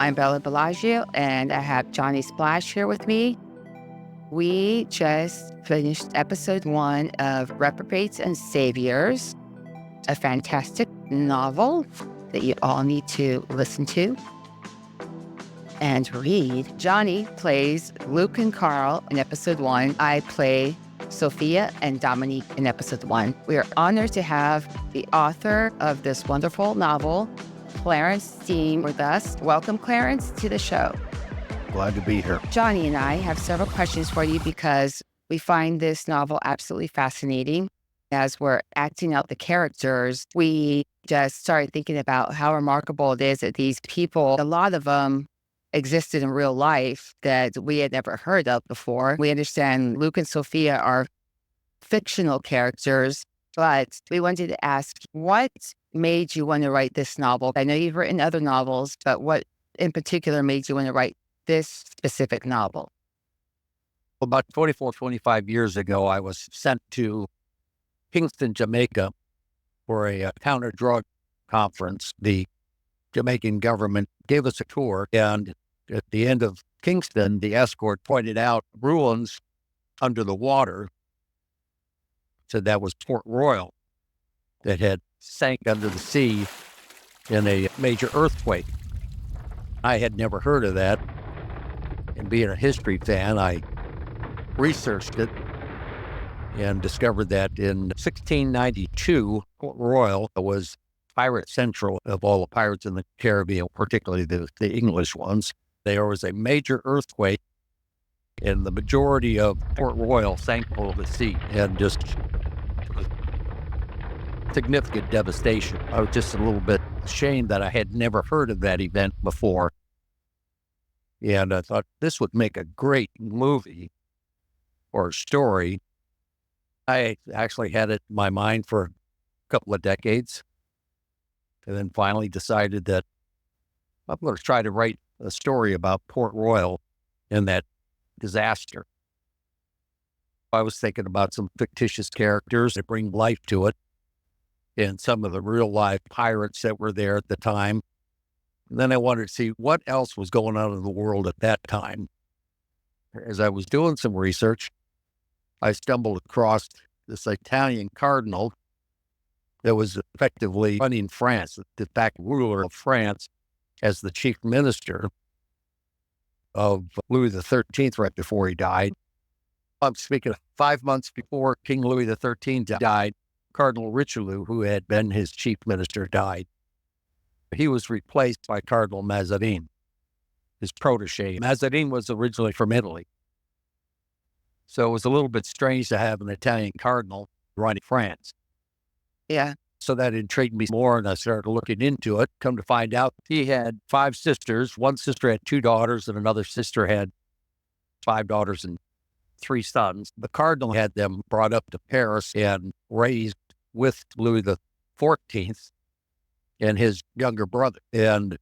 I'm Bella Bellagio, and I have Johnny Splash here with me. We just finished episode 1 of Reprobates and Saviors, a fantastic novel that you all need to listen to and read. Johnny plays Luke and Carl in episode 1. I play Sophia and Dominique in episode 1. We are honored to have the author of this wonderful novel, Clarence Steen, with us. Welcome, Clarence, to the show. Glad to be here. Johnny and I have several questions for you because we find this novel absolutely fascinating. As we're acting out the characters, we just started thinking about how remarkable it is that these people, a lot of them existed in real life that we had never heard of before. We understand Luke and Sophia are fictional characters, but we wanted to ask, what made you want to write this novel? I know you've written other novels, but what in particular made you want to write this specific novel? About 25 years ago, I was sent to Kingston, Jamaica for a counter-drug conference. The Jamaican government gave us a tour, and at the end of Kingston, the escort pointed out ruins under the water. Said that was Port Royal that had sank under the sea in a major earthquake. I had never heard of that, and being a history fan, I researched it and discovered that in 1692, Port Royal was pirate central of all the pirates in the Caribbean, particularly the English ones. There was a major earthquake, and the majority of Port Royal sank below the sea, and just significant devastation. I was just a little bit ashamed that I had never heard of that event before. And I thought this would make a great movie or a story. I actually had it in my mind for a couple of decades, and then finally decided that I'm going to try to write a story about Port Royal and that disaster. I was thinking about some fictitious characters that bring life to it, and some of the real life pirates that were there at the time. And then I wanted to see what else was going on in the world at that time. As I was doing some research, I stumbled across this Italian cardinal that was effectively running France, the de facto ruler of France, as the chief minister of Louis XIII right before he died. I'm speaking of 5 months before King Louis XIII died, Cardinal Richelieu, who had been his chief minister, died. He was replaced by Cardinal Mazarin, his protege. Mazarin was originally from Italy. So it was a little bit strange to have an Italian cardinal running France. Yeah. So that intrigued me more, and I started looking into it. Come to find out, he had 5 sisters. One sister had 2 daughters, and another sister had 5 daughters and 3 sons. The cardinal had them brought up to Paris and raised with Louis XIV and his younger brother. And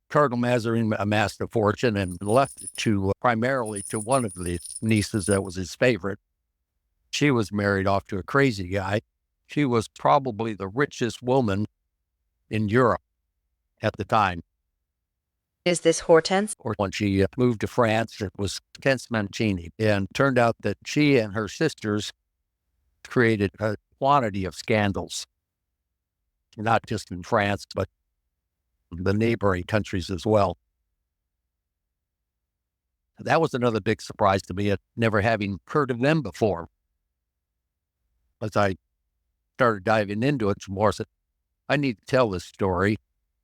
Cardinal Mazarin amassed a fortune and left it to primarily to one of the nieces that was his favorite. She was married off to a crazy guy. She was probably the richest woman in Europe at the time. Is this Hortense? Or when she moved to France, it was Hortense Mancini. And turned out that she and her sisters created a quantity of scandals, not just in France, but the neighboring countries as well. That was another big surprise to me, never having heard of them before. As I started diving into it more, I said, I need to tell this story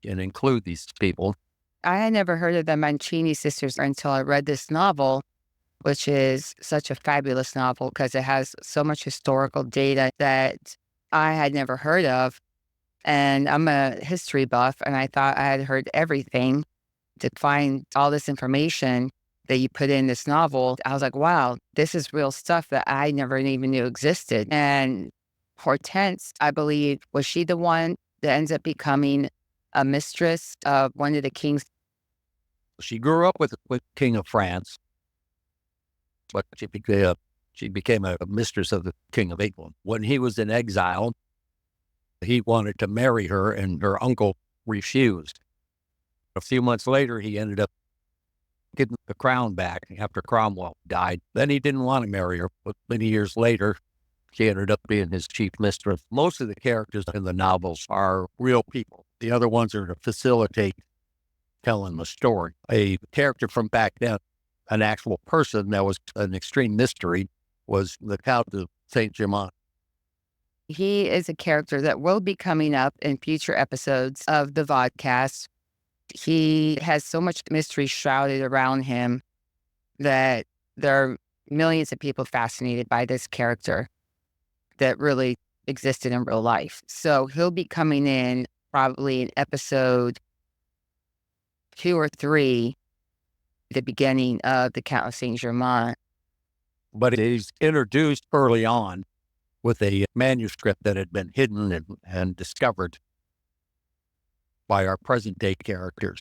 and include these people. I had never heard of the Mancini sisters until I read this novel, which is such a fabulous novel because it has so much historical data that I had never heard of. And I'm a history buff, and I thought I had heard everything. To find all this information that you put in this novel, I was like, wow, this is real stuff that I never even knew existed. And Hortense, I believe, was she the one that ends up becoming a mistress of one of the kings? She grew up with King of France, but she became a mistress of the King of England. When he was in exile, he wanted to marry her, and her uncle refused. A few months later, he ended up getting the crown back after Cromwell died. Then he didn't want to marry her, but many years later, she ended up being his chief mistress. Most of the characters in the novels are real people. The other ones are to facilitate telling the story. A character from back then, an actual person that was an extreme mystery, was the Count of Saint Germain. He is a character that will be coming up in future episodes of the vodcast. He has so much mystery shrouded around him that there are millions of people fascinated by this character that really existed in real life. So he'll be coming in probably in episode 2 or 3, the beginning of the Count of Saint Germain. But he's introduced early on with a manuscript that had been hidden and discovered by our present-day characters,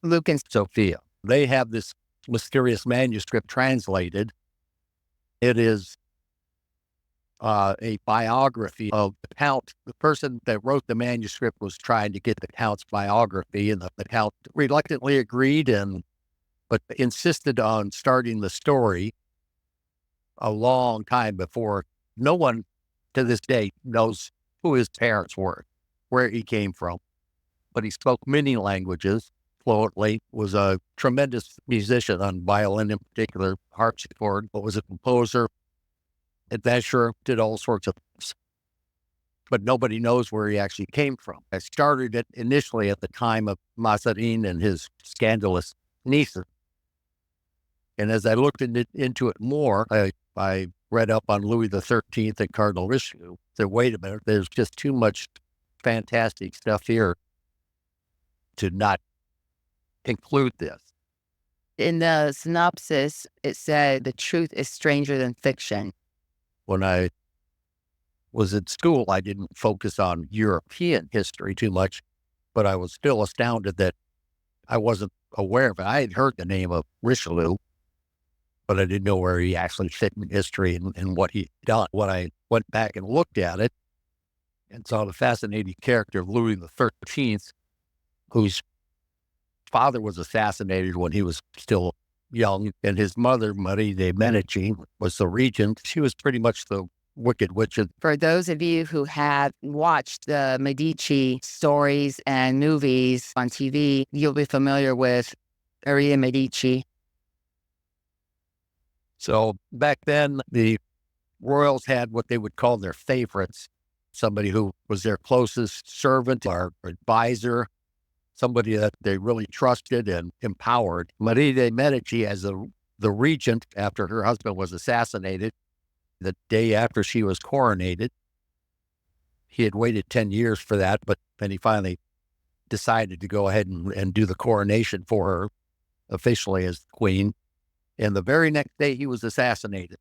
Luke and Sophia. They have this mysterious manuscript translated. It is a biography of the Count. The person that wrote the manuscript was trying to get the Count's biography, and the Count reluctantly agreed, but insisted on starting the story a long time before. No one to this day knows who his parents were, where he came from, but he spoke many languages fluently, was a tremendous musician on violin in particular, harpsichord, but was a composer, adventurer, did all sorts of things. But nobody knows where he actually came from. I started it initially at the time of Mancini and his scandalous nieces. And as I looked into it more, I read up on Louis XIII and Cardinal Richelieu. Said, wait a minute, there's just too much fantastic stuff here to not include this. in the synopsis, it said the truth is stranger than fiction. When I was in school, I didn't focus on European history too much, but I was still astounded that I wasn't aware of it. I had heard the name of Richelieu, but I didn't know where he actually fit in history and what he'd done. When I went back and looked at it and saw the fascinating character of Louis XIII, whose father was assassinated when he was still young, and his mother, Marie de Medici, was the regent. She was pretty much the wicked witch. For those of you who have watched the Medici stories and movies on TV, you'll be familiar with Maria Medici. So back then, the royals had what they would call their favorites, somebody who was their closest servant or advisor, somebody that they really trusted and empowered. Marie de Medici, as the regent after her husband was assassinated, the day after she was coronated, he had waited 10 years for that, but then he finally decided to go ahead and do the coronation for her officially as queen. And the very next day he was assassinated.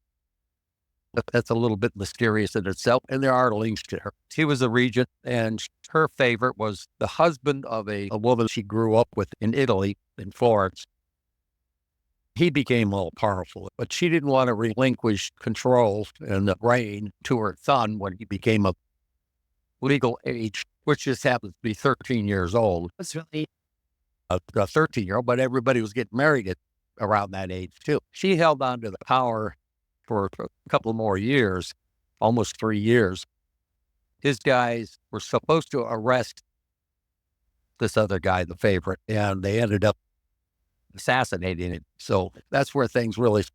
That's a little bit mysterious in itself, and there are links to her. She was a regent, and her favorite was the husband of a woman she grew up with in Italy, in Florence. He became all powerful, but she didn't want to relinquish control and the reign to her son when he became of legal age, which just happens to be 13 years old. It's really A 13-year-old, but everybody was getting married at around that age too. She held on to the power for a couple more years, almost 3 years. His guys were supposed to arrest this other guy, the favorite, and they ended up assassinating him. So that's where things really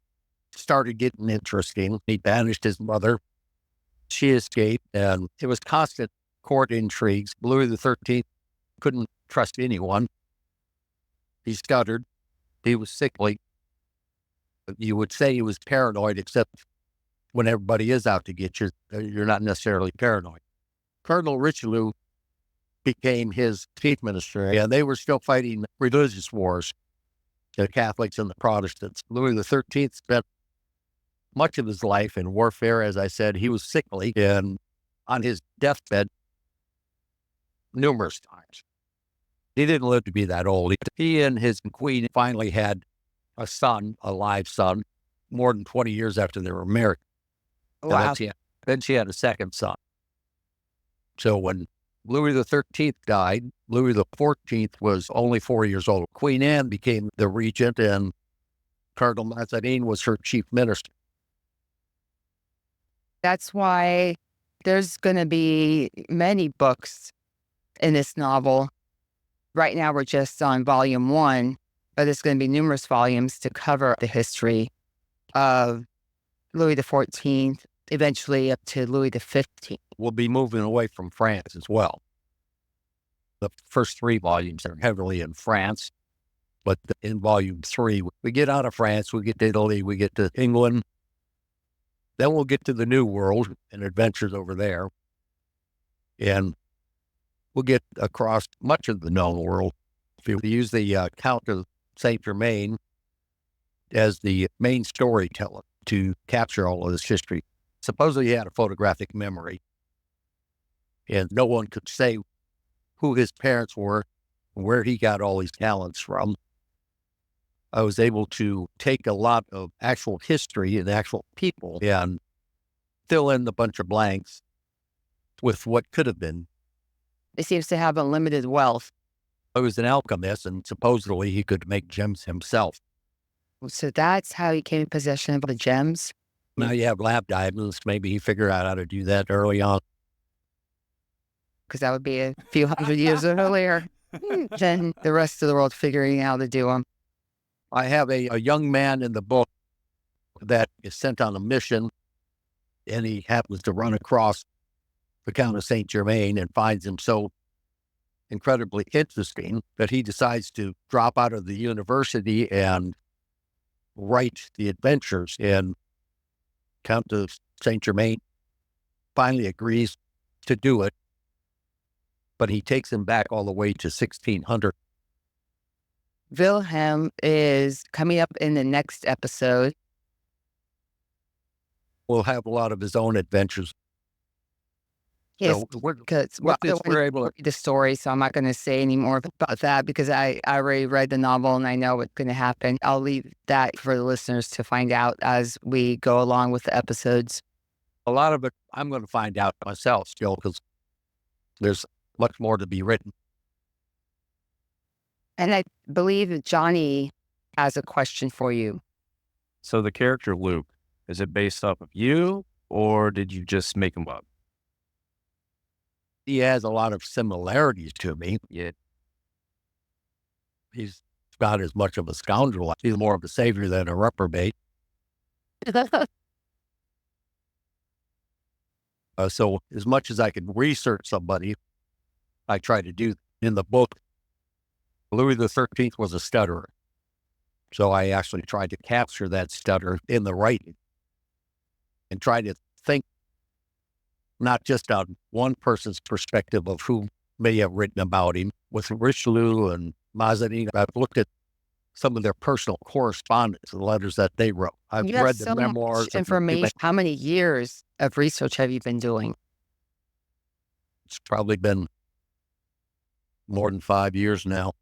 started getting interesting. He banished his mother. She escaped, and it was constant court intrigues. Louis XIII couldn't trust anyone. He stuttered. He was sickly. You would say he was paranoid, except when everybody is out to get you, you're not necessarily paranoid. Cardinal Richelieu became his chief minister, and they were still fighting religious wars, the Catholics and the Protestants. Louis XIII spent much of his life in warfare. As I said, he was sickly and on his deathbed numerous times. He didn't live to be that old. He and his queen finally had a son, a live son, more than 20 years after they were married. wow. Then she had a second son. So when Louis XIII died. Louis XIV was only 4 years old. Queen Anne became the regent, and Cardinal Mancini was her chief minister. That's why there's going to be many books in this novel. Right now, we're just on volume 1, but there's going to be numerous volumes to cover the history of Louis XIV, eventually up to Louis XV. We'll be moving away from France as well. The first 3 volumes are heavily in France, but in volume 3, we get out of France, we get to Italy, we get to England. Then we'll get to the New World and adventures over there. And we'll get across much of the known world. If you use the Count of Saint Germain as the main storyteller to capture all of this history. Supposedly he had a photographic memory, and no one could say who his parents were, where he got all these talents from. I was able to take a lot of actual history and actual people and fill in the bunch of blanks with what could have been. He seems to have unlimited wealth. He was an alchemist, and supposedly he could make gems himself. So that's how he came in possession of the gems. Now you have lab diamonds. Maybe he figured out how to do that early on. Because that would be a few hundred years earlier than the rest of the world figuring out how to do them. I have a young man in the book that is sent on a mission, and he happens to run across the Count of Saint Germain and finds him so incredibly interesting that he decides to drop out of the university and write the adventures. And Count of Saint Germain finally agrees to do it, but he takes him back all the way to 1600. Wilhelm is coming up in the next episode. Will have a lot of his own adventures. Yes, So because with this, we're able to read the story, so I'm not going to say any more about that because I already read the novel and I know what's going to happen. I'll leave that for the listeners to find out as we go along with the episodes. a lot of it I'm going to find out myself still, because there's much more to be written. And I believe that Johnny has a question for you. So the character Luke, is it based off of you, or did you just make him up? He has a lot of similarities to me. Yeah. He's not as much of a scoundrel. He's more of a savior than a reprobate. So as much as I can research somebody, I try to do. In the book, Louis XIII was a stutterer. So I actually tried to capture that stutter in the writing and try to think not just on one person's perspective of who may have written about him. With Richelieu and Mancini, I've looked at some of their personal correspondence, the letters that they wrote. I've You have read the so memoirs. much information. How many years of research have you been doing? It's probably been more than 5 years now.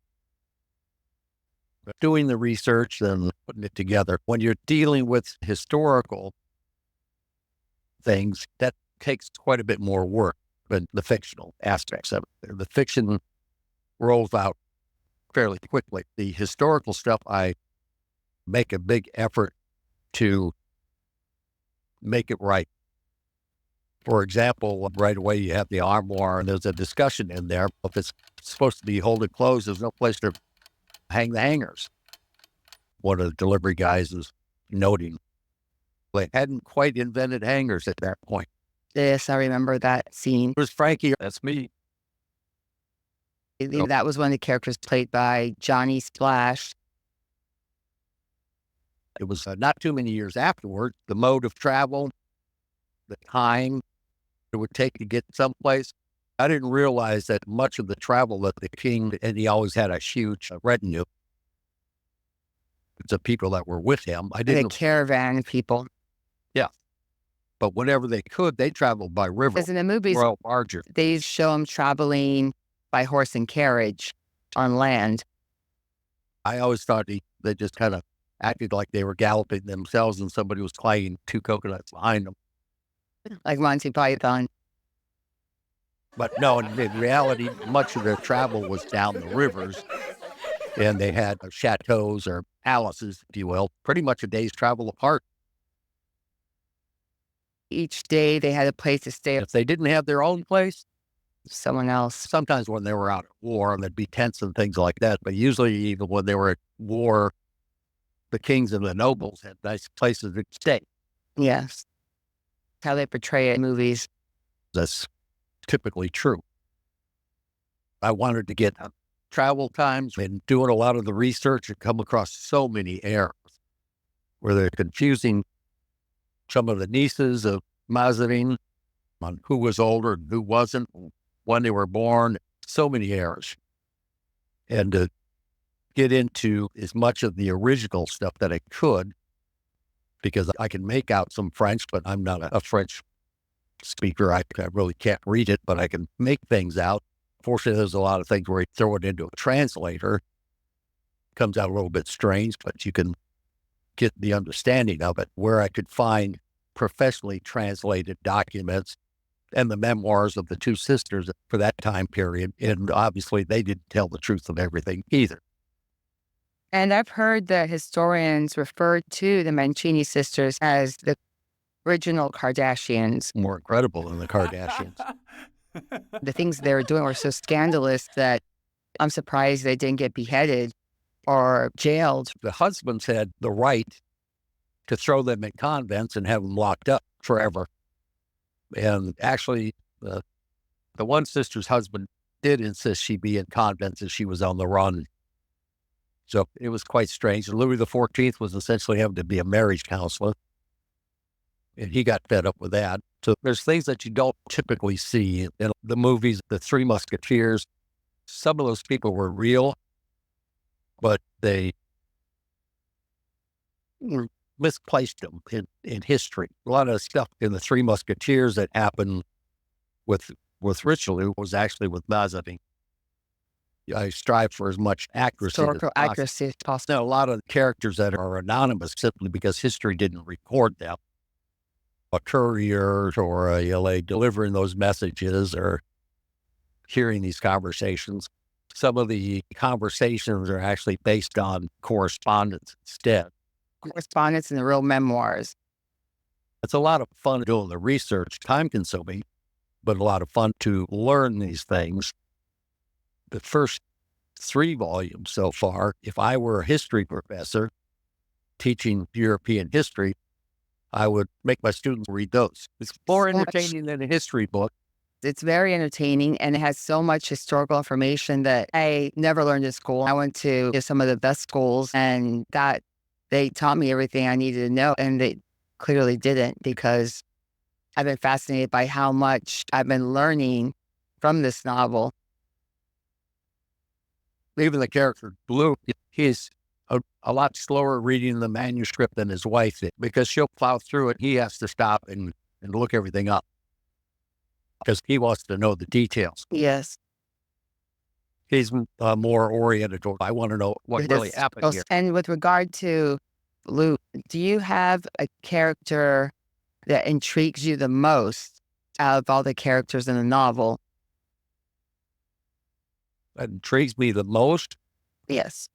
Doing the research and putting it together. When you're dealing with historical things, that takes quite a bit more work than the fictional aspects of it. The fiction rolls out fairly quickly. The historical stuff, I make a big effort to make it right. For example, right away you have the armoire, and there's a discussion in there. If it's supposed to be holding clothes, there's no place to hang the hangers. One of the delivery guys is noting they hadn't quite invented hangers at that point. Yes, I remember that scene. It was Frankie. That's me. That was one of the characters played by Johnny Splash. It was not too many years afterward. The mode of travel, the time it would take to get someplace. I didn't realize that much of the travel that the king, and he always had a huge retinue of people that were with him. I A didn't, caravan of people. but whenever they could, they traveled by river. Because in the movies, Royal barger. they show them traveling by horse and carriage on land. I always thought they just kind of acted like they were galloping themselves and somebody was clanging 2 coconuts behind them. Like Monty Python. But no, in reality, much of their travel was down the rivers, and they had chateaus or palaces, if you will, pretty much a day's travel apart. Each day they had a place to stay. If they didn't have their own place, Someone else. sometimes when they were out at war, there'd be tents and things like that. But usually, even when they were at war, the kings and the nobles had nice places to stay. Yes. How they portray it in movies. That's typically true. I wanted to get travel times and doing a lot of the research and come across so many errors where they're confusing some of the nieces of Mazarin on who was older and who wasn't, when they were born, so many errors. And to get into as much of the original stuff that I could, because I can make out some French, but I'm not a French speaker. I really can't read it, but I can make things out. Fortunately, there's a lot of things where you throw it into a translator. Comes out a little bit strange, but you can get the understanding of it, where I could find professionally translated documents and the memoirs of the two sisters for that time period. And obviously, they didn't tell the truth of everything either. And I've heard that historians refer to the Mancini sisters as the original Kardashians. More incredible than the Kardashians. The things they were doing were so scandalous that I'm surprised they didn't get beheaded or jailed. The husbands had the right to throw them in convents and have them locked up forever. And actually, the one sister's husband did insist she be in convents as she was on the run. So it was quite strange. Louis XIV was essentially having to be a marriage counselor, and he got fed up with that. So there's things that you don't typically see in the movies. The Three Musketeers, some of those people were real, but they misplaced them in history. A lot of stuff in the Three Musketeers that happened with Richelieu was actually with Mazarin. I strive for as much accuracy Historical as possible. accuracy as possible. Now, a lot of characters that are anonymous simply because history didn't record them. A courier or a LA delivering those messages or hearing these conversations. Some of the conversations are actually based on correspondence instead. Correspondence and the real memoirs. It's a lot of fun doing the research, time consuming, but a lot of fun to learn these things. The first 3 volumes so far, if I were a history professor teaching European history, I would make my students read those. It's more entertaining than a history book. It's very entertaining, and it has so much historical information that I never learned in school. I went to some of the best schools, and that they taught me everything I needed to know, and they clearly didn't, because I've been fascinated by how much I've been learning from this novel. Even the character Luke, he's a lot slower reading the manuscript than his wife did, because she'll plow through it. He has to stop and look everything up because he wants to know the details. Yes. He's more oriented toward, I want to know what really happened here. And with regard to Luke, do you have a character that intrigues you the most out of all the characters in the novel? That intrigues me the most. Yes.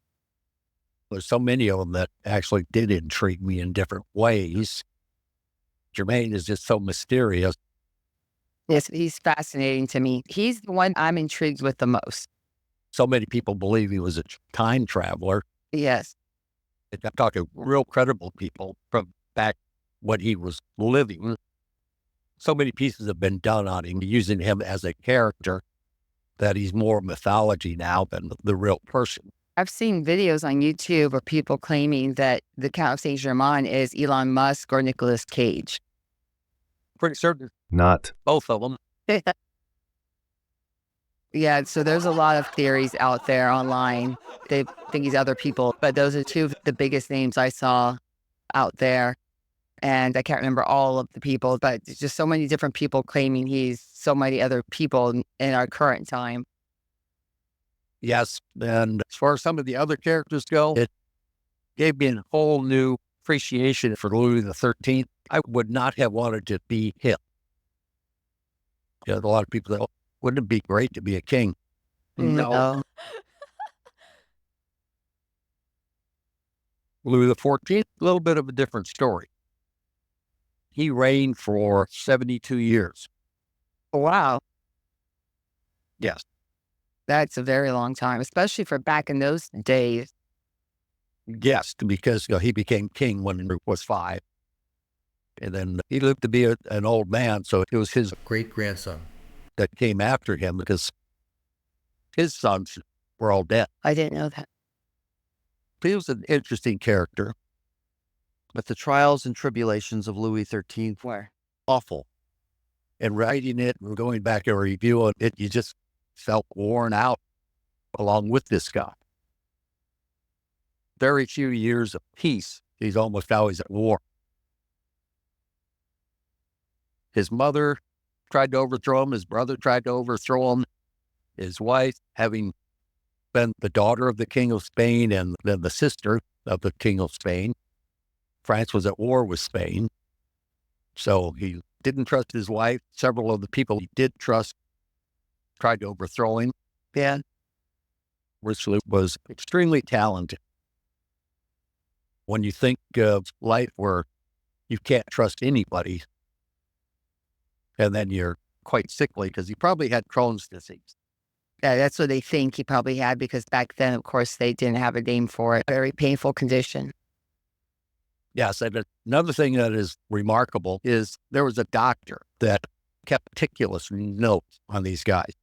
There's so many of them that actually did intrigue me in different ways. Germain is just so mysterious. Yes, he's fascinating to me. He's the one I'm intrigued with the most. So many people believe he was a time traveler. Yes. I'm talking real credible people from back when he was living. So many pieces have been done on him, using him as a character, that he's more mythology now than the real person. I've seen videos on YouTube of people claiming that the Count of Saint Germain is Elon Musk or Nicolas Cage. Pretty certain Not. both of them. Yeah, so there's a lot of theories out there online. They think he's other people, but those are 2 of the biggest names I saw out there. And I can't remember all of the people, but there's just so many different people claiming he's so many other people in our current time. Yes, and as far as some of the other characters go, it gave me a whole new appreciation for Louis XIII. I would not have wanted to be him. You know, a lot of people say, oh, Wouldn't it be great to be a king? No. Louis XIV, a little bit of a different story. He reigned for 72 years. Wow. Yes. That's a very long time, especially for back in those days. Yes, because he became king when he was 5. And then he lived to be an old man, so it was his great-grandson that came after him because his sons were all dead. I didn't know that. He was an interesting character. But the trials and tribulations of Louis XIII Where? Awful. And writing it and going back and reviewing it, you just felt worn out along with this guy. Very few years of peace. He's almost always at war. His mother tried to overthrow him. His brother tried to overthrow him. His wife, having been the daughter of the King of Spain and then the sister of the King of Spain, France was at war with Spain. So he didn't trust his wife. Several of the people he did trust tried to overthrow him. Yeah. Richelieu was extremely talented. When you think of life where you can't trust anybody, and then you're quite sickly because he probably had Crohn's disease. Yeah, that's what they think he probably had because back then, of course, they didn't have a name for it. Very painful condition. Yes, and another thing that is remarkable is there was a doctor that kept meticulous notes on these guys.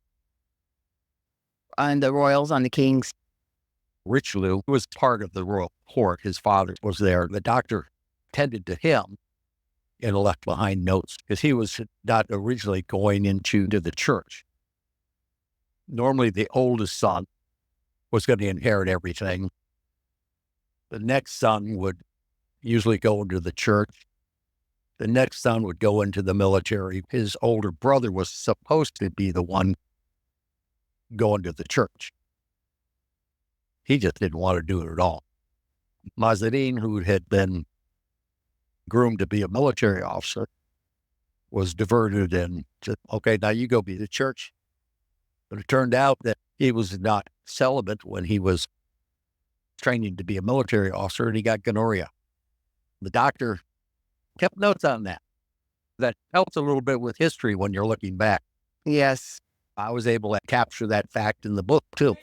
On the royals, on the kings. Richelieu was part of the royal court. His father was there. The doctor tended to him and left behind notes because he was not originally going into the church. Normally, the oldest son was going to inherit everything. The next son would usually go into the church. The next son would go into the military. His older brother was supposed to be the one going to the church. He just didn't want to do it at all. Mazarin, who had been groomed to be a military officer, was diverted and said, okay, now you go be the church. But it turned out that he was not celibate when he was training to be a military officer, and he got gonorrhea. The doctor kept notes on that. That helps a little bit with history when you're looking back. Yes. I was able to capture that fact in the book, too.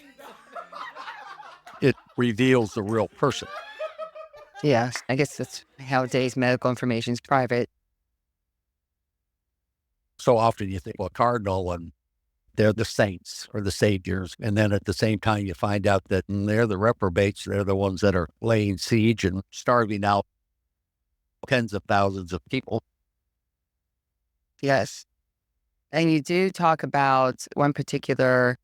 It reveals the real person. Yes. I guess that's nowadays medical information is private. So often you think, well, Cardinal, and they're the saints or the saviors. And then at the same time, you find out that they're the reprobates. They're the ones that are laying siege and starving out tens of thousands of people. Yes. And you do talk about one particular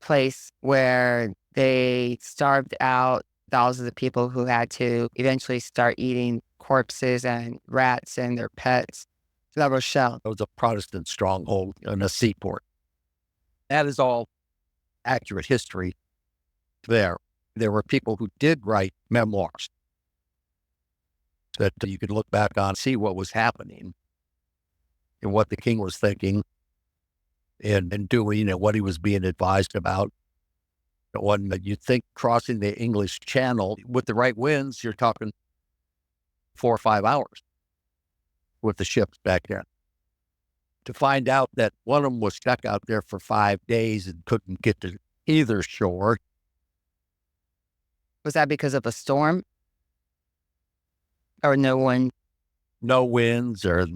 place where they starved out thousands of people who had to eventually start eating corpses and rats and their pets. La Rochelle. It was a Protestant stronghold and a seaport. That is all accurate history there. There were people who did write memoirs that you could look back on, see what was happening and what the king was thinking and doing and what he was being advised about. When you think crossing the English Channel with the right winds, you're talking 4 or 5 hours with the ships back then. To find out that one of them was stuck out there for 5 days and couldn't get to either shore. Was that because of a storm? Or no one? No winds or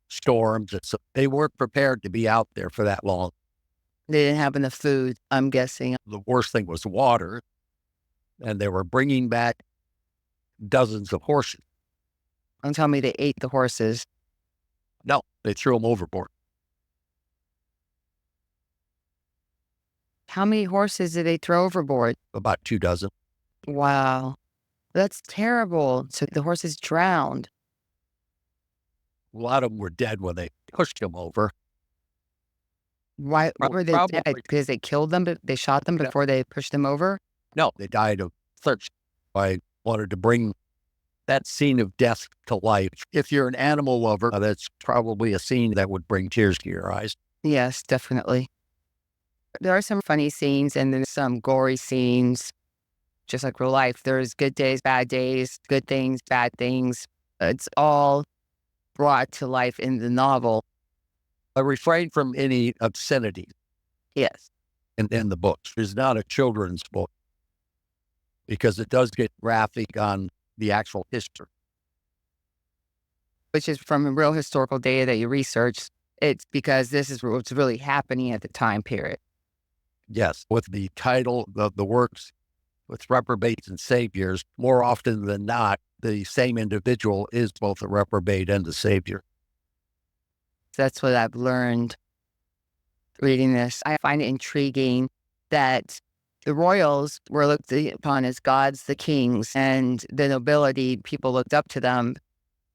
storms. They weren't prepared to be out there for that long. They didn't have enough food, I'm guessing. The worst thing was water, and they were bringing back dozens of horses. Don't tell me they ate the horses. No, they threw them overboard. How many horses did they throw overboard? About 2 dozen. Wow. That's terrible. So the horses drowned. A lot of them were dead when they pushed them over. Why were they dead? Because they killed them, but they shot them before they pushed them over? No, they died of thirst. I wanted to bring that scene of death to life. If you're an animal lover, that's probably a scene that would bring tears to your eyes. Yes, definitely. There are some funny scenes and then some gory scenes, just like real life. There's good days, good things, bad things. It's all brought to life in the novel. I refrain from any obscenity Yes. in the books. It's not a children's book because it does get graphic on the actual history. Which is from a real historical data that you researched. It's because this is what's really happening at the time period. Yes, with the title of the works, with Reprobates and Saviors, more often than not, the same individual is both a reprobate and a savior. That's what I've learned reading this. I find it intriguing that the royals were looked upon as gods, the kings, and the nobility, people looked up to them.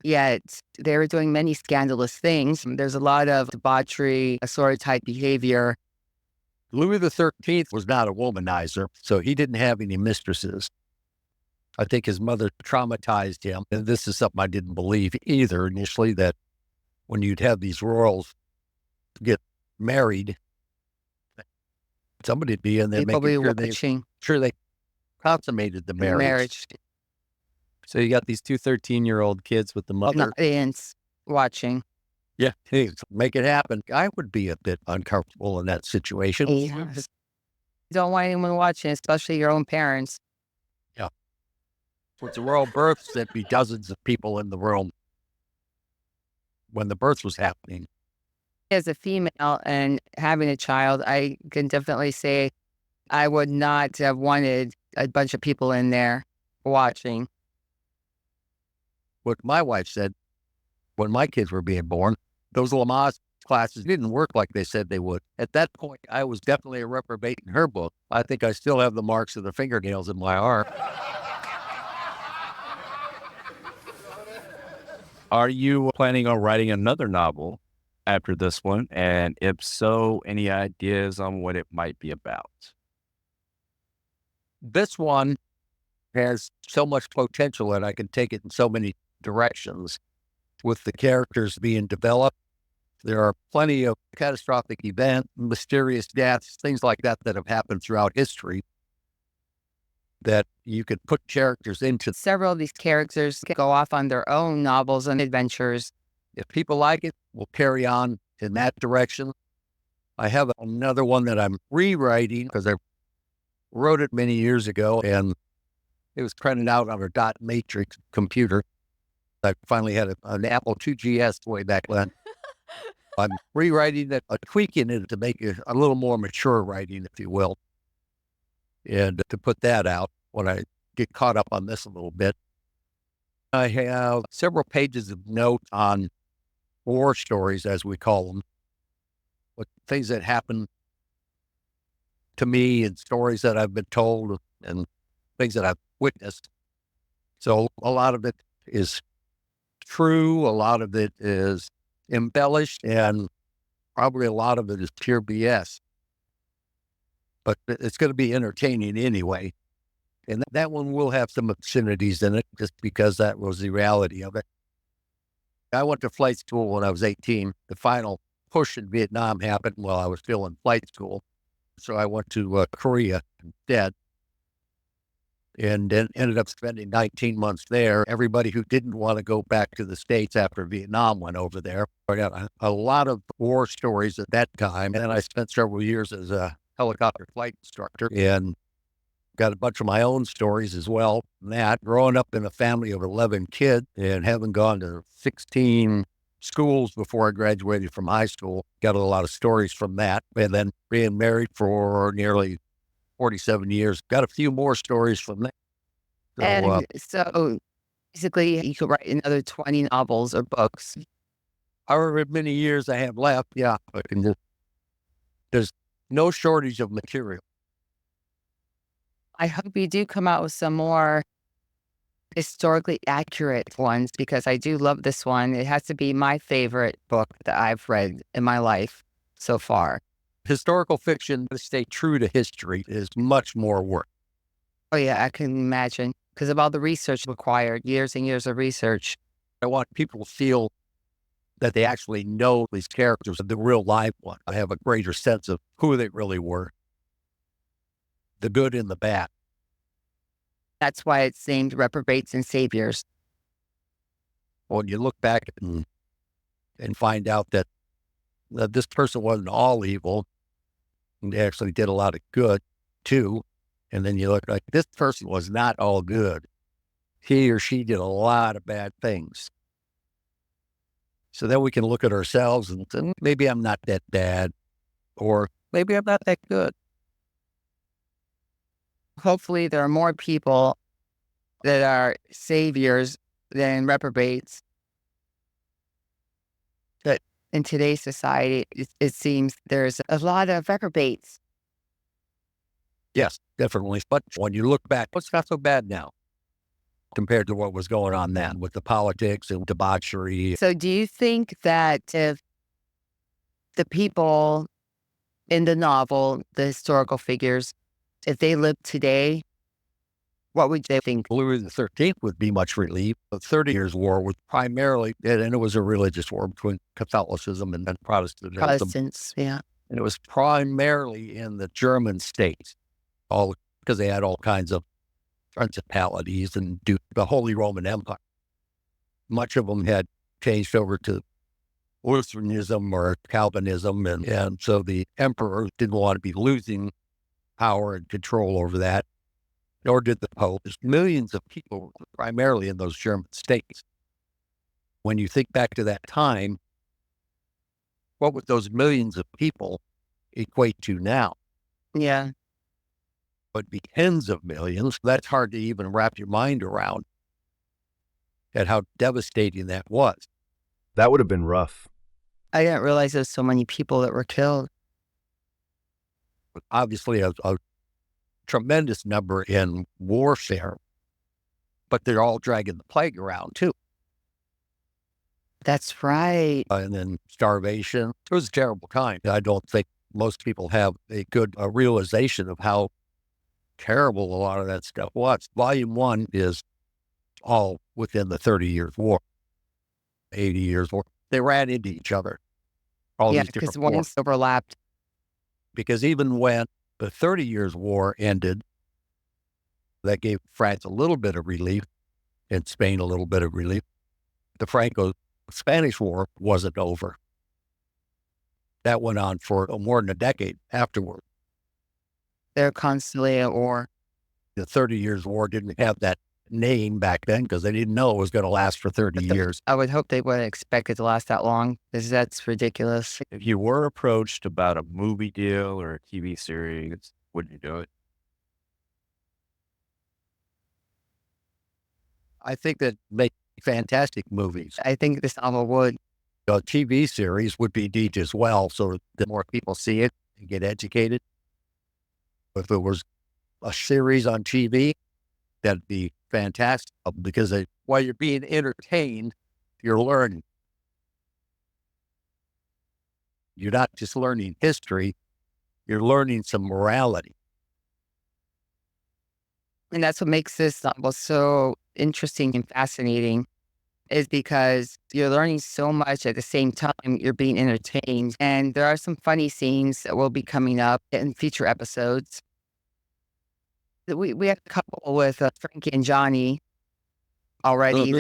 Yet they were doing many scandalous things. There's a lot of debauchery, assorted type behavior. Louis XIII was not a womanizer, so he didn't have any mistresses. I think his mother traumatized him. And this is something I didn't believe either initially, that when you'd have these royals get married, somebody'd be in there People making be watching sure they consummated the the marriage. marriage. So you got these two 13-year-old kids with the mother. Audience watching. Yeah, hey, make it happen. I would be a bit uncomfortable in that situation. Yes. You don't want anyone watching, especially your own parents. With the royal births, there'd be dozens of people in the room when the birth was happening. As a female and having a child, I can definitely say I would not have wanted a bunch of people in there watching. What my wife said when my kids were being born, those Lamaze classes didn't work like they said they would. At that point, I was definitely a reprobate in her book. I think I still have the marks of the fingernails in my arm. Are you planning on writing another novel after this one? And if so, any ideas on what it might be about? This one has so much potential that I can take it in so many directions. With the characters being developed, there are plenty of catastrophic events, mysterious deaths, things like that that have happened throughout history that you could put characters into. Several of these characters can go off on their own novels and adventures. If people like it, we'll carry on in that direction. I have another one that I'm rewriting because I wrote it many years ago and it was printed out on a dot matrix computer. I finally had an Apple II GS way back then. I'm rewriting it, tweaking it to make it a little more mature writing, if you will, and to put that out when I get caught up on this a little bit. I have several pages of notes on war stories, as we call them, with things that happen to me and stories that I've been told and things that I've witnessed. So a lot of it is true, a lot of it is embellished, and probably a lot of it is pure BS. But it's going to be entertaining anyway. And that one will have some obscenities in it just because that was the reality of it. I went to flight school when I was 18. The final push in Vietnam happened while I was still in flight school. So I went to Korea instead and then ended up spending 19 months there. Everybody who didn't want to go back to the States after Vietnam went over there. I got a lot of war stories at that time. And I spent several years as a helicopter flight instructor and got a bunch of my own stories as well. And that, growing up in a family of 11 kids and having gone to 16 schools before I graduated from high school, got a lot of stories from that. And then being married for nearly 47 years, got a few more stories from that. So, And so basically you could write another 20 novels or books. however many years I have left, yeah, I can just, there's no shortage of material. I hope you do come out with some more historically accurate ones because I do love this one. It has to be my favorite book that I've read in my life so far. Historical fiction, to stay true to history, is much more work. Oh yeah, I can imagine because of all the research required, years and years of research. I want people to feel that they actually know these characters, the real live one. I have a greater sense of who they really were, the good and the bad. That's why it's named Reprobates and Saviors. When you look back and find out that this person wasn't all evil, and they actually did a lot of good too. And then you look like this person was not all good. He or she did a lot of bad things. So then we can look at ourselves and say, maybe I'm not that bad, or maybe I'm not that good. Hopefully there are more people that are saviors than reprobates. But in today's society, it seems there's a lot of reprobates. Yes, definitely. But when you look back, it's not so bad now compared to what was going on then with the politics and debauchery. So do you think that if the people in the novel, the historical figures, if they lived today, what would they think? Louis XIII would be much relieved. The 30 Years' War was primarily, and it was a religious war between Catholicism and then Protestantism. Protestants, yeah. And it was primarily in the German states, all because they had all kinds of principalities and the Holy Roman Empire. Much of them had changed over to Lutheranism or Calvinism, and so the emperor didn't want to be losing power and control over that, nor did the Pope. There's millions of people primarily in those German states. When you think back to that time, what would those millions of people equate to now? Yeah. It would be tens of millions. That's hard to even wrap your mind around at how devastating that was. That would have been rough. I didn't realize there's so many people that were killed. Obviously, a tremendous number in warfare, but they're all dragging the plague around too. That's right. And then starvation. It was a terrible time. I don't think most people have a good realization of how terrible a lot of that stuff was. Volume 1 is all within the 30 Years' War, 80 Years' War. They ran into each other. Yeah, because one overlapped. Because even when the 30 Years' War ended, that gave France a little bit of relief and Spain a little bit of relief. The Franco-Spanish War wasn't over. That went on for more than a decade afterward. They're constantly at war. The 30 Years' War didn't have that name back then because they didn't know it was going to last for 30 years. I would hope they wouldn't expect it to last that long, because that's ridiculous. If you were approached about a movie deal or a TV series, would you do it? I think that make fantastic movies. I think this novel would. A TV series would be neat as well, so the more people see it and get educated. If it was a series on TV, that'd be fantastic because while you're being entertained, you're learning. You're not just learning history, you're learning some morality. And that's what makes this novel so interesting and fascinating, is because you're learning so much at the same time you're being entertained. And there are some funny scenes that will be coming up in future episodes. We have a couple with Frankie and Johnny already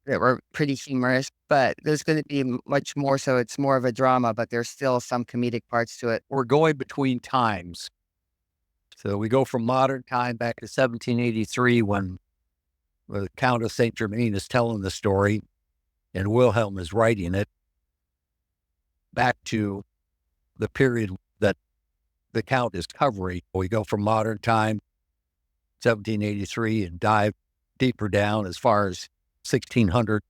that were pretty humorous, but there's going to be much more, so it's more of a drama, but there's still some comedic parts to it. We're going between times. So we go from modern time back to 1783 when the Count of Saint Germain is telling the story and Wilhelm is writing it, back to the period that the Count is covering. We go from modern time, 1783, and dive deeper down as far as 1600,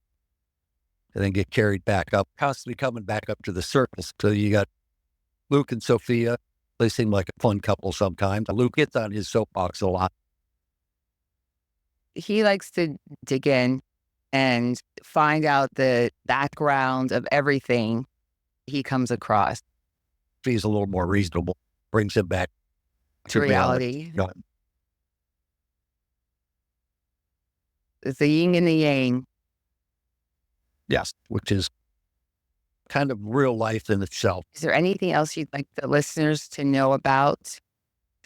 and then get carried back up, constantly coming back up to the surface. So you got Luke and Sophia. They seem like a fun couple sometimes. Luke gets on his soapbox a lot. He likes to dig in and find out the background of everything he comes across. He's a little more reasonable, brings him back To reality. Yeah. It's the yin and the yang. Yes, which is kind of real life in itself. Is there anything else you'd like the listeners to know about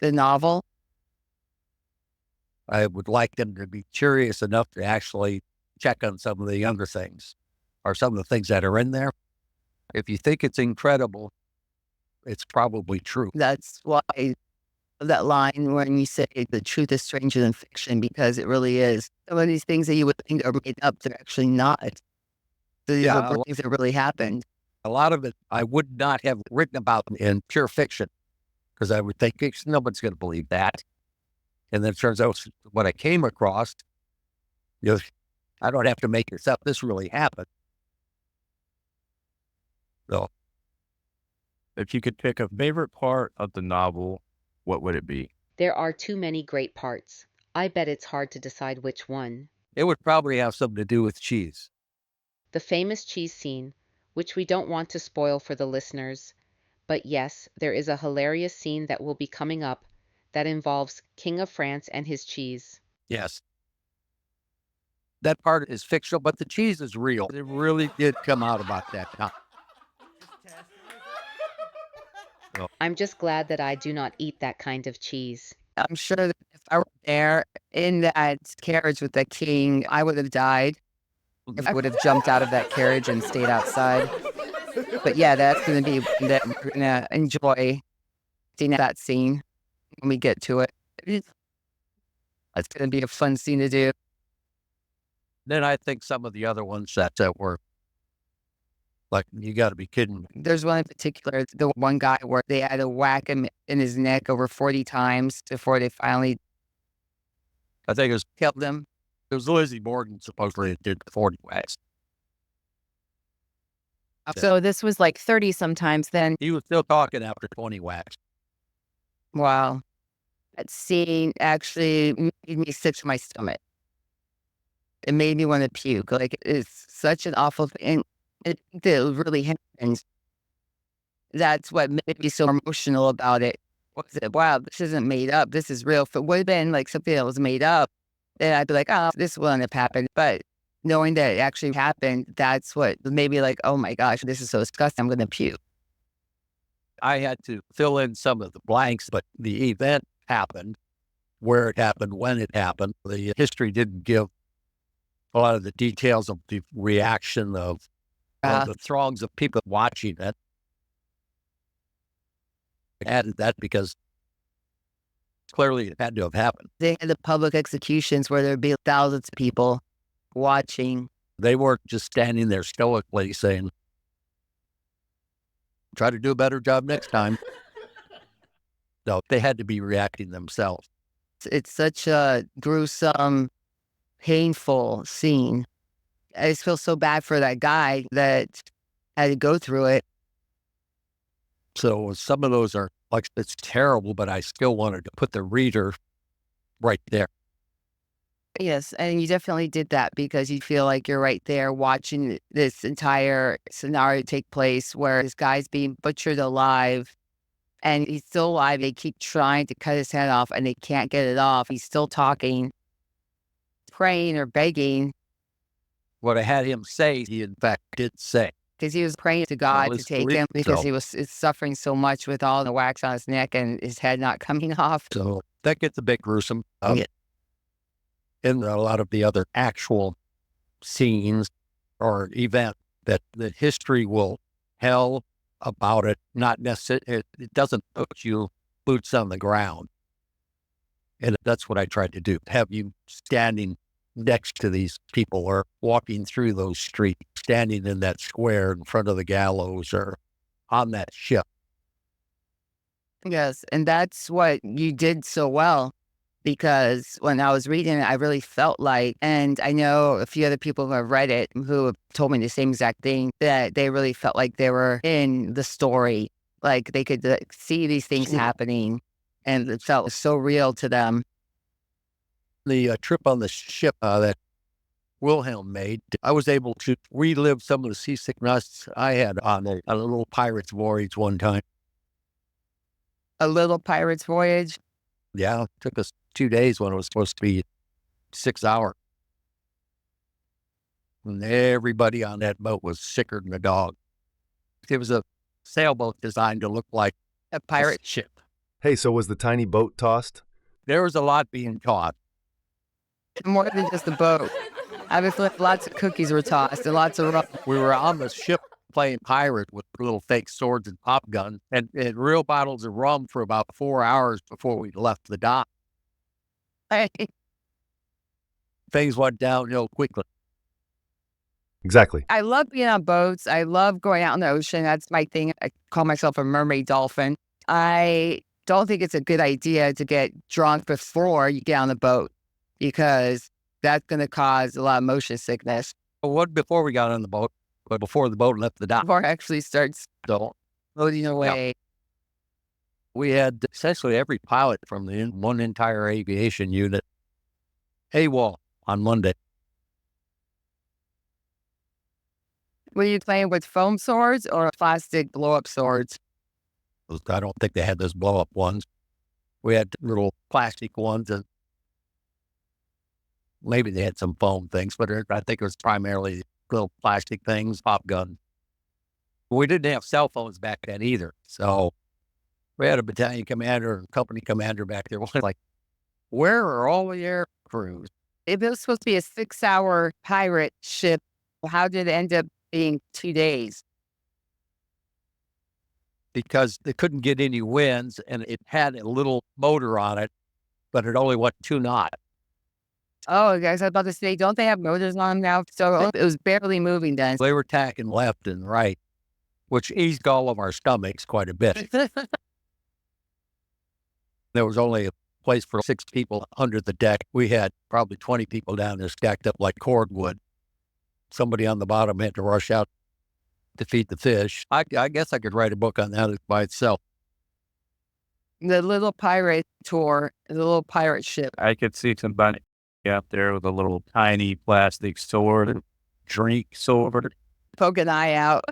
the novel? I would like them to be curious enough to actually check on some of the younger things or some of the things that are in there. If you think it's incredible, it's probably true. That's why that line when you say the truth is stranger than fiction, because it really is. Some of these things that you would think are made up, they're actually not. These are things that really happened. A lot of it I would not have written about in pure fiction because I would think nobody's going to believe that. And then it turns out what I came across, I don't have to make this up. This really happened. So, If you could pick a favorite part of the novel, what would it be? There are too many great parts. I bet it's hard to decide which one. it would probably have something to do with cheese. The famous cheese scene, which we don't want to spoil for the listeners. But yes, there is a hilarious scene that will be coming up that involves King of France and his cheese. Yes. That part is fictional, but the cheese is real. It really did come out about that time. I'm just glad that I do not eat that kind of cheese. I'm sure that if I were there in that carriage with the king, I would have died. If I would have jumped out of that carriage and stayed outside. But yeah, that's going to be that we're going to enjoy seeing that scene when we get to it. That's going to be a fun scene to do. Then I think some of the other ones that were like, you got to be kidding me. There's one in particular, the one guy where they had to whack him in his neck over 40 times before they finally I think killed him. it was Lizzie Borden supposedly that did the 40 whacks. So this was like 30 sometimes then. He was still talking after 20 whacks. Wow. That scene actually made me sick to my stomach. It made me want to puke. Like, it's such an awful thing. It really happened. That's what made me so emotional about it. Was it, wow, this isn't made up. This is real. If it would have been like something that was made up, then I'd be like, oh, this wouldn't have happened. But knowing that it actually happened, that's what made me like, oh my gosh, this is so disgusting. I'm going to puke. I had to fill in some of the blanks, but the event happened, where it happened, when it happened. The history didn't give a lot of the details of the reaction of the throngs of people watching it. I added that because clearly it had to have happened. They had the public executions where there'd be thousands of people watching. They weren't just standing there stoically saying, try to do a better job next time. No, they had to be reacting themselves. It's such a gruesome, painful scene. I just feel so bad for that guy that had to go through it. So some of those are like, it's terrible, but I still wanted to put the reader right there. Yes, and you definitely did that because you feel like you're right there watching this entire scenario take place where this guy's being butchered alive and he's still alive. They keep trying to cut his head off and they can't get it off. He's still talking, praying or begging. What I had him say, he in fact did say. Because he was praying to God to take him because he was suffering so much with all the wax on his neck and his head not coming off. So that gets a bit gruesome. In a lot of the other actual scenes or event that the history will tell about it, not necessarily, it doesn't put you boots on the ground. And that's what I tried to do, have you standing next to these people or walking through those streets, standing in that square in front of the gallows or on that ship. Yes, and that's what you did so well. Because when I was reading it, I really felt like, and I know a few other people who have read it who have told me the same exact thing, that they really felt like they were in the story. Like they could see these things happening and it felt so real to them. The trip on the ship that Wilhelm made, I was able to relive some of the seasickness I had on a little pirate's voyage one time. A little pirate's voyage? Yeah, it took us 2 days when it was supposed to be 6 hours. And everybody on that boat was sicker than a dog. It was a sailboat designed to look like A pirate. ship. Hey, so was the tiny boat tossed? There was a lot being taught. More than just a boat. Obviously, lots of cookies were tossed and lots of rum. We were on the ship playing pirate with little fake swords and pop guns and real bottles of rum for about 4 hours before we left the dock. Things went downhill quickly. Exactly. I love being on boats. I love going out in the ocean. That's my thing. I call myself a mermaid dolphin. I don't think it's a good idea to get drunk before you get on the boat because that's going to cause a lot of motion sickness What before we got on the boat, but before the boat left the dock. before it actually starts So floating away. we had essentially every pilot from the one entire aviation unit AWOL on Monday. Were you playing with foam swords or plastic blow-up swords? I don't think they had those blow-up ones. We had little plastic ones, and maybe they had some foam things, but I think it was primarily little plastic things, pop guns. We didn't have cell phones back then either, so we had a battalion commander and company commander back there. We're like, where are all the air crews? If it was supposed to be a 6-hour pirate ship, how did it end up being 2 days? Because they couldn't get any winds, and it had a little motor on it, but it only went 2 knots. Oh, guys, I was about to say, don't they have motors on them now? So it was barely moving then. They were tacking left and right, which eased all of our stomachs quite a bit. There was only a place for 6 people under the deck. We had probably 20 people down there stacked up like cordwood. Somebody on the bottom had to rush out to feed the fish. I guess I could write a book on that by itself. The little pirate tour, the little pirate ship. I could see somebody out there with a little tiny plastic sword, drink sword. Poke an eye out.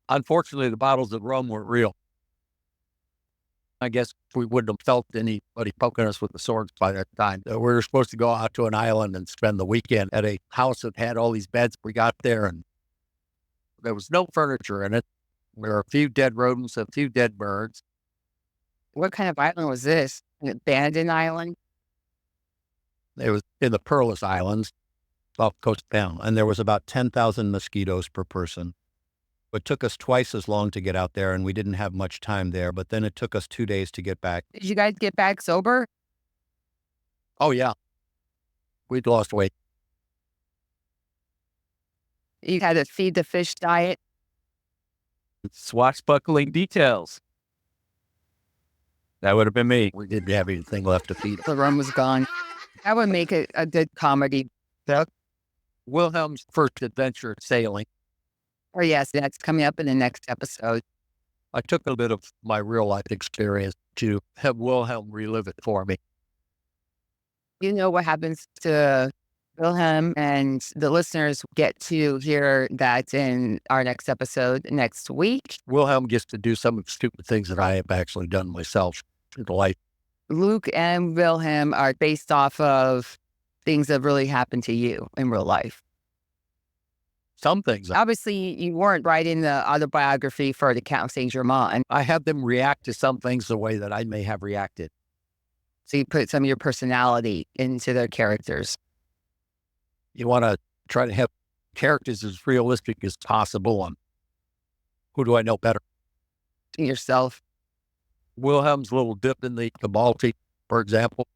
Unfortunately, the bottles of rum weren't real. I guess we wouldn't have felt anybody poking us with the swords by that time. We were supposed to go out to an island and spend the weekend at a house that had all these beds. We got there and there was no furniture in it. There were a few dead rodents, a few dead birds. What kind of island was this? An abandoned island? It was in the Perlis Islands, off the coast of town, and there was about 10,000 mosquitoes per person. It took us twice as long to get out there, and we didn't have much time there, but then it took us 2 days to get back. Did you guys get back sober? Oh, yeah. We'd lost weight. You had to feed the fish diet? Swashbuckling details. That would have been me. We didn't have anything left to feed. The rum was gone. That would make it a good comedy book. Wilhelm's first adventure sailing. Or yes, that's coming up in the next episode. I took a bit of my real life experience to have Wilhelm relive it for me. You know what happens to Wilhelm, and the listeners get to hear that in our next episode next week. Wilhelm gets to do some of the stupid things that I have actually done myself in life. Luke and Wilhelm are based off of things that really happened to you in real life. Some things. Obviously, you weren't writing the autobiography for the Count of Saint Germain. I have them react to some things the way that I may have reacted. So you put some of your personality into their characters. You want to try to have characters as realistic as possible. And who do I know better? Yourself. Wilhelm's little dip in the Baltic, for example.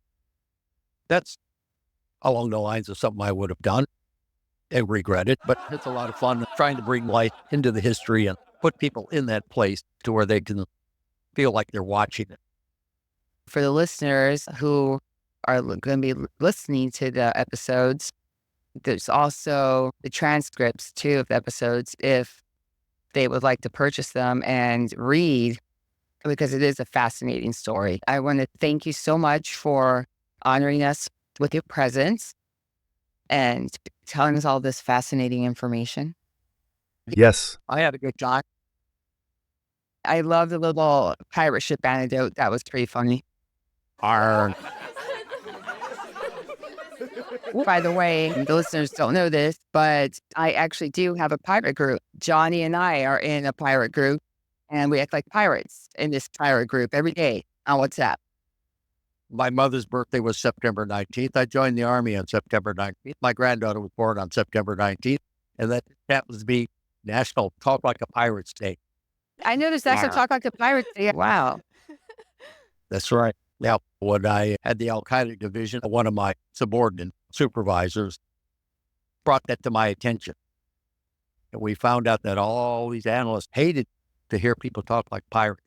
That's along the lines of something I would have done and regretted, but it's a lot of fun trying to bring life into the history and put people in that place to where they can feel like they're watching it. For the listeners who are going to be listening to the episodes, there's also the transcripts too of the episodes if they would like to purchase them and read, because it is a fascinating story. I want to thank you so much for honoring us with your presence and telling us all this fascinating information. Yes. I had a good time. I love the little pirate ship anecdote. That was pretty funny. Arr. By the way, the listeners don't know this, but I actually do have a pirate group. Johnny and I are in a pirate group, and we act like pirates in this pirate group every day on WhatsApp. My mother's birthday was September 19th. I joined the Army on September 19th. My granddaughter was born on September 19th. And that happens to be National Talk Like a Pirates Day. I noticed that's a Talk Like a Pirate Day. Wow. That's right. Now, when I had the Al-Qaeda division, one of my subordinate supervisors brought that to my attention. And we found out that all these analysts hated to hear people talk like pirates.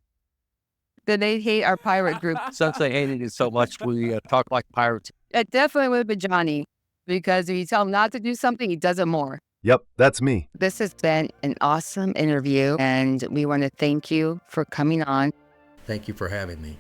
Then they hate our pirate group. Since they hated it so much, we talk like pirates. It definitely would have been Johnny, because if you tell him not to do something, he does it more. Yep, that's me. This has been an awesome interview, and we want to thank you for coming on. Thank you for having me.